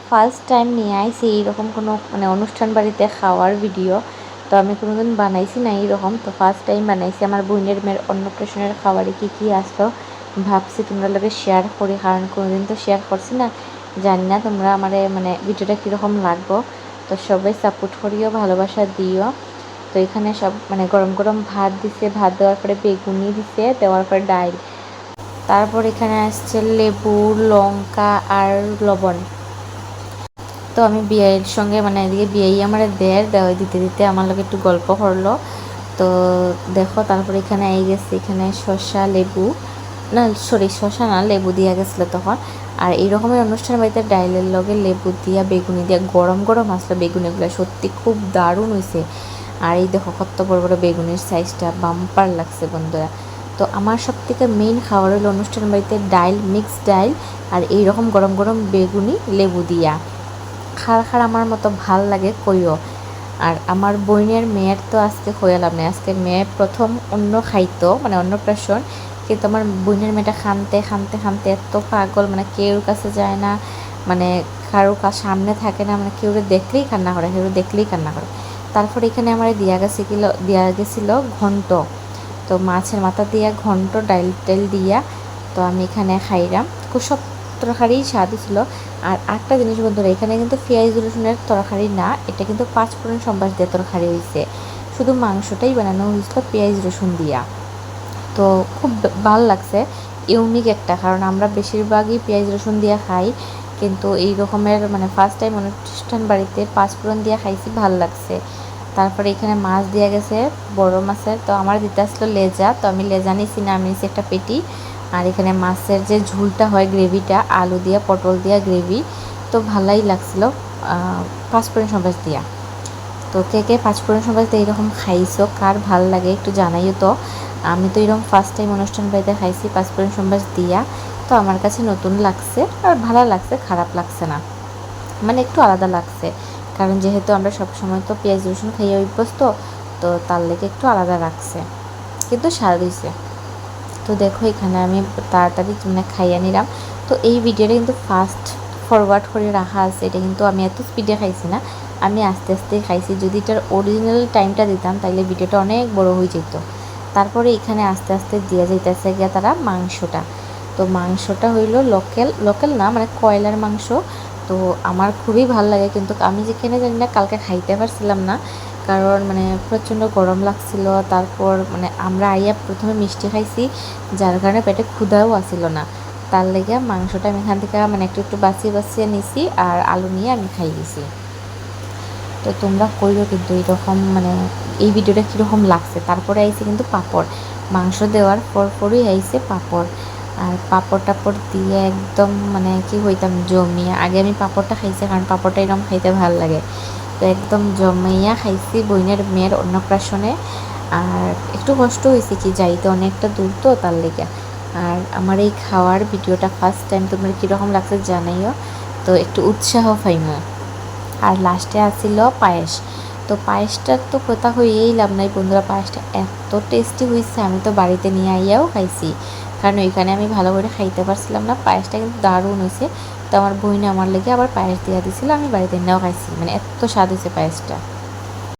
First time নিয়ে আইছি এইরকম কোনো মানে অনুষ্ঠান বাড়িতে খাওয়ার ভিডিও। তো আমি কোনোদিন বানাইছি না এইরকম, তো ফার্স্ট টাইম বানাইছি। আমার বোনের মেয়ের অন্নপ্রাশনের খাবারে কী কী আসতো ভাবছি তোমরা লোকে শেয়ার করি, কারণ কোনোদিন তো শেয়ার করছি না, জানি না তোমরা আমার মানে ভিডিওটা কীরকম লাগবো। তো সবাই সাপোর্ট করিও, ভালোবাসা দিও। তো এখানে সব মানে গরম গরম ভাত দিছে, ভাত দেওয়ার পরে বেগুনি দিছে, দেওয়ার পরে ডাল, তারপর এখানে আসছে লেবু, লঙ্কা আর লবণ। তো আমি বিয়ের সঙ্গে মানে এদিকে বিয়েই আমার দেওয়া দিতে দিতে আমার লোক একটু গল্প করলো। তো দেখো তারপরে এখানে এই গেছে, এখানে শসা লেবু না সরি শসা না লেবু দিয়া গেছিলো তখন। আর এইরকমের অনুষ্ঠান বাড়িতে ডাইলের লগে লেবু দিয়া বেগুনি দিয়া গরম গরম আসলো বেগুনিগুলো, সত্যি খুব দারুণ হয়েছে। আর এই দেখো কত বড় বড় বেগুনির সাইজটা বাম্পার লাগছে বন্ধুরা। তো আমার সব থেকে মেইন খাবার হলো অনুষ্ঠান বাড়িতে ডাইল, মিক্সড ডাইল আর এইরকম গরম গরম বেগুনি লেবু দিয়া। খার আমার মতো ভাল লাগে কইও। আর আমার বোনের মেয়ের তো আজকে হইলাম না, আজকে মেয়ে প্রথম অন্ন খাইতো মানে অন্নপ্রাশন, কিন্তু আমার বোনের মেয়েটা খানতে খানতে খানতে এত পাগল, মানে কেউর কাছে যায় না, মানে কারো সামনে থাকে না, মানে কেউ দেখলেই কান্না করে, কেউ দেখলেই কান্না করে। তারপর এখানে আমার দেওয়া গেছিলো ঘন্ট, তো মাছের মাথা দিয়া ঘন্ট ডাইল টাইল দিয়া। তো আমি এখানে খাইলাম, খুব সব তরকারি স্বাদ ছিল। আর একটা জিনিস বন্ধুরা, এখানে কিন্তু পেঁয়াজ রসুনের তরকারি না, এটা কিন্তু পাঁচফোড়ন সম্বাস দিয়ে তরকারি হয়েছে, শুধু মাংসটাই বানানো হয়েছিল পেঁয়াজ রসুন দিয়া। তো খুব ভালো লাগছে, ইউনিক একটা, কারণ আমরা বেশিরভাগই পেঁয়াজ রসুন দিয়ে খাই, কিন্তু এই রকমের মানে ফার্স্ট টাইম অনুষ্ঠান বাড়িতে পাঁচফোড়ন দিয়ে খাইছি, ভাল লাগছে। তারপরে এখানে মাছ দিয়ে গেছে বড় মাছের, তো আমার দিতে আসলো লেজা, তো আমি লেজা নিছি না, আমি নিছি একটা পেটি। আর এখানে মাছের যে ঝুলটা হয় গ্রেভিটা, আলু দিয়ে পটল দিয়া গ্রেভি, তো ভালোই লাগছিলো পাঁচফোড়ন সম্বাস দিয়া। তো কে কে পাঁচফোড়ন সম্বাস দিয়ে এরকম খাইছো, কার ভাল লাগে একটু জানাইও। তো আমি তো এরকম ফার্স্ট টাইম অনুষ্ঠান বাড়িতে খাইছি পাঁচফোড়ন সম্বাস দিয়া, তো আমার কাছে নতুন লাগছে আর ভালো লাগছে, খারাপ লাগছে না, মানে একটু আলাদা লাগছে, কারণ যেহেতু আমরা সবসময় তো পেঁয়াজ রসুন খাইয়ে অভ্যস্ত, তো তার লেগে একটু আলাদা লাগছে, কিন্তু স্বাদ হয়েছে। তো দেখো এখানে আমি তাড়াতাড়ি মানে খাইয়ে নিলাম। তো এই ভিডিওটা কিন্তু ফাস্ট ফরওয়ার্ড করে রাখা আছে, এটা কিন্তু আমি এত স্পিডে খাইছি না, আমি আস্তে আস্তে খাইছি। যদি এটার অরিজিনাল টাইমটা দিতাম তাহলে ভিডিওটা অনেক বড় হয়ে যেত। তারপরে এখানে আস্তে আস্তে দিয়ে যাইতেছে গিয়া তারা মাংসটা। তো মাংসটা হইলো লোকাল না, মানে কয়লার মাংস। তো আমার খুবই ভালো লাগে, কিন্তু আমি যেখানে জানি না কালকে খাইতে পারছিলাম না, কারণ মানে প্রচণ্ড গরম লাগছিল। তারপর মানে আমরা আইয়া প্রথমে মিষ্টি খাইছি, যার কারণে পেটে ক্ষুধাও আসিল না, তার লেগে মাংসটা আমি এখান থেকে মানে একটু একটু বাছিয়ে নিছি, আর আলু নিয়ে আমি খাই গেছি। তো তোমরা কইও কিন্তু এরকম মানে এই ভিডিওটা কীরকম লাগছে। তারপরে আইছে কিন্তু পাঁপড়, মাংস দেওয়ার পরই আইছে পাঁপড়। আর পাঁপড় টাপড় দিয়ে একদম মানে কি হইতাম জমিয়ে, আগে আমি পাঁপড়টা খাইছি কারণ পাঁপড়টা এরকম খাইতে ভালো লাগে। তো একদম জমাইয়া খাইছি বোনের মেয়ের অন্নপ্রাশনে। আর একটু কষ্ট হয়েছে কি যাইতে অনেকটা দূর, তো তার লেগে। আর আমার এই খাওয়ার ভিডিওটা ফার্স্ট টাইম তোমার কীরকম লাগছে জানাইও, তো একটু উৎসাহ পাইমো। আর লাস্টে আসছিল পায়েস, তো পায়েসটার তো কথা হয়েই লাভ নাই বন্ধুরা, পায়েসটা এত টেস্টি হয়েছে, আমি তো বাড়িতে নিয়ে আইয়াও খাইছি, কারণ ওইখানে আমি ভালো করে খাইতে পারছিলাম না। পায়েসটা কিন্তু দারুণ হয়েছে, তো আমার বোন আমার লেগে আবার পায়েস দিয়ে দিয়েছিলো, আমি বাড়িতে নিয়েও খাইছি, মানে এত স্বাদ হয়েছে পায়েসটা।